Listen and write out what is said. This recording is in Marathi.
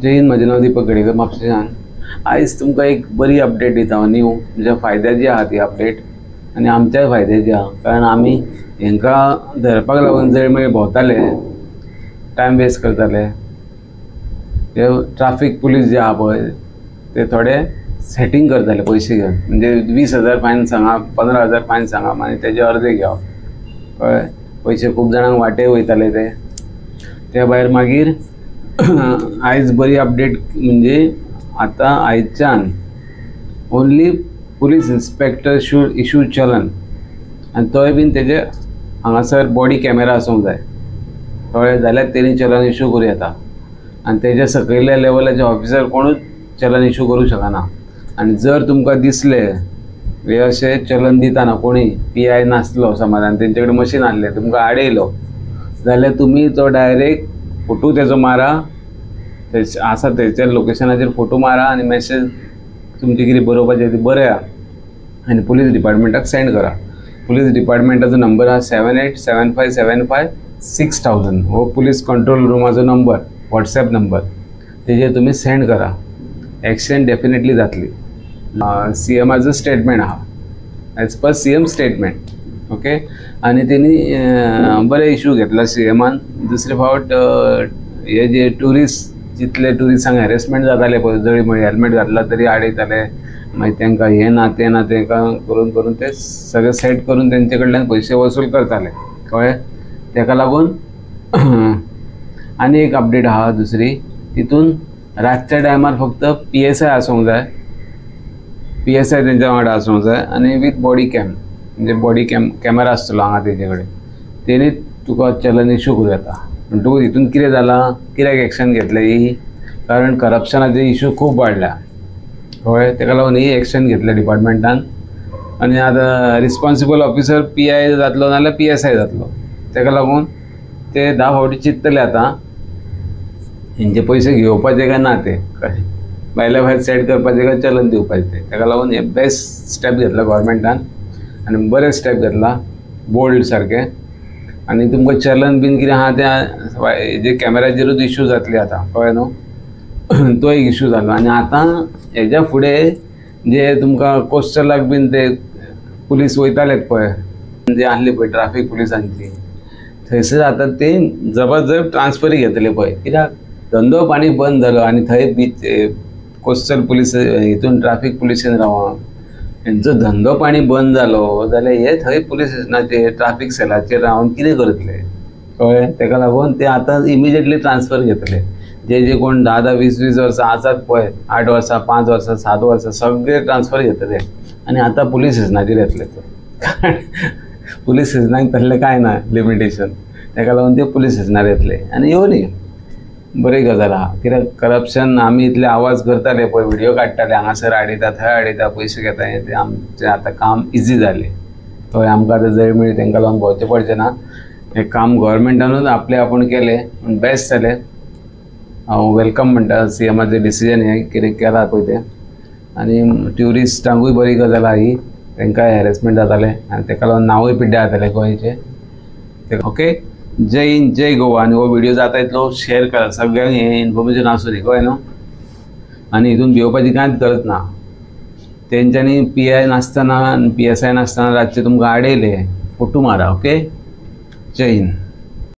जय हिंद, म्हजें नांव दीपक गडेकर म्हापशेंच्यान। आयज तुमकां एक बरी अपडेट दिता न्यू, म्हणजे फायद्याची आहा ती अपडेट आनी आमच्याय फायद्याची आहा। कारण आमी हांकां धरपाक लागून जळमळी भोंवताले, टायम वेस्ट करताले। ते ट्राफीक पुलीस जे आहा पळय ते थोडे सेटींग करताले पयशे घेवन, म्हणजे 20,000 फायन सांगा, 15,000 फायन सांगा आनी तेजे अर्दे घेवप कळ्ळें। पयशे खूब जाणांक वाटे वयताले ते भायर मागीर आयज बरी अपडेट म्हणजे आतां आयच्यान only police inspector should issue चलन, आनी तोय बीन तेजे हांगासर बॉडी कॅमेरा आसूंक जाय कळ्ळें। जाल्यार तेणी चलन इशू करूं येता आनी तेजे सकयल्या लेवलाचे ऑफिसर कोणूच चलन इशू करूं शकना। आनी जर तुमकां दिसलें हे अशें चलन दिताना कोणी PI नासलो समज आनी तेंचे कडेन मशीन आसलें, तुमकां आडयलो जाल्यार तुमी तो डायरेक्ट फोटो तेजो मारा, आसा तेच्या लोकेशनाचेर फोटो मारा आनी मॅसेज तुमचें कितें बरोवपाचें तें बरया आनी पुलीस डिपार्टमेंटाक सेंड करा। पुलीस डिपार्टमेंटाचो नंबर आहा 7875756000 हो पुलीस कंट्रोल रुमाचो नंबर, व्हॉट्सएप नंबर। तेजेर तुमी सेंड करा, एक्शन डेफिनेटली जातली। CMाचो स्टेटमेंट आहा as per CM statement, okay. आनी तेणी बरे इशू घेतला CMान। दुसरे फावट हे जे टुरिस्ट जितले टुरिस्टांक हॅरेसमेंट जाताले पळय, जळमळी हेल्मेट घातला तरी आडयताले, मागीर तांकां हें ना तें ना तें करून करून ते सगळें सेट करून तेंचे कडल्यान पयशे वसूल करताले कळ्ळें। तेका लागून आनी एक अपडेट आहा दुसरी, तितून रातच्या टायमार फक्त PSI आसूंक जाय, PSI तेंच्या वांगडा आसूंक जाय आनी वीथ बॉडी कॅम, म्हणजे बॉडी कॅमेरा आसतलो हांगा तेजे कडेन, तेणी तुका चलन इशू करूं येता। म्हणटकूच हितून कितें जालां, कित्याक एक्शन घेतलें ही, कारण करप्शनाचे इशू खूब वाडल्या कळ्ळें। तेका लागून ही एक्शन घेतल्या डिपार्टमेंटान आनी आतां रिस्पॉन्सिबल ऑफिसर PI जातलो नाल्यार PSI जातलो। तेका लागून ते 10 फावटी चिंततले आतां हेंचे पयशे घेवपाचे काय ना ते भायल्या भायर सेट करपाचे काय चलन दिवपाचें। तेका लागून हे बेस्ट स्टेप घेतला गव्हर्मेंटान आनी बरें स्टेप घेतला, बोल्ड सारकें। आनी तुमकां चलन बीन कितें आहा तें हेजे कॅमेराचेरूच इशू जातली आतां कळ्ळें न्हू। तो एक इशू जालो आनी आतां हेज्या फुडें जे तुमकां कोस्टलाक बीन ते पुलीस वयतालेत पळय, जे आहली पळय ट्राफीक पुलिसांची, थंयसर आतां ते जबरदस्त ट्रान्सफरी घेतले पळय, कित्याक धंदो पाणी बंद जालो आनी थंय कोस्टल पुलीस हितून ट्राफीक पुलिसेन रावोन हेंचो धंदो पाणी बंद जालो जाल्यार हे थंय पुलीस स्टेशनाचेर ट्राफीक सेलाचेर रावन कितें करतले कळ्ळें। तेका लागून ते आतां इमिजिएटली ट्रान्सफर घेतले, जे कोण 10-10, 20-20 वर्सां आसात पळय, 8 वर्सां, 5 वर्सां, 7 वर्सां सगळे ट्रान्सफर घेतले आनी आतां पुलीस स्टेशनाचेर येतले ते पुलीस स्टेशनाक तसलें कांय ना लिमिटेशन। तेका लागून ते पुलीस स्टेशनार येतले आनी येवनी बरी गजाल आहा। कित्याक करप्शन आमी इतले आवाज करताले पळय, व्हिडिओ काडटाले, हांगासर आडयता थंय आडयता, पयशे घेता, हें तें आमचें आतां काम इजी जालें कळ्ळें। आमकां आतां जळमळी तेंका लागून भोंवचें पडचें ना। हें काम गव्हर्मेंटानूच आपलें आपूण केलें, बेस्ट जालें। हांव वेलकम म्हणटा CMाचें डिसिजन हें कितें केलां पळय तें। आनी ट्युरिस्टांकूय बरी गजाल आहा ही, तेंकांय हॅरेसमेंट जातालें आनी तेका लागून नांवूय पिड्ड्यार जातालें गोंयचें, ओके। जय हिंद, जय गोवा। आनी हो व्हिडिओ जाता तितलो शेअर करा, सगळ्यांक हें इन्फॉर्मेशन आसूं दी कळ्ळें न्हू। आनी हितून भिवपाची कांयच गरज ना। तेंच्यांनी PI नासतना आनी PSI नासतना रातचे तुमकां आडयले, फोटो मारा, ओके। जय हिंद।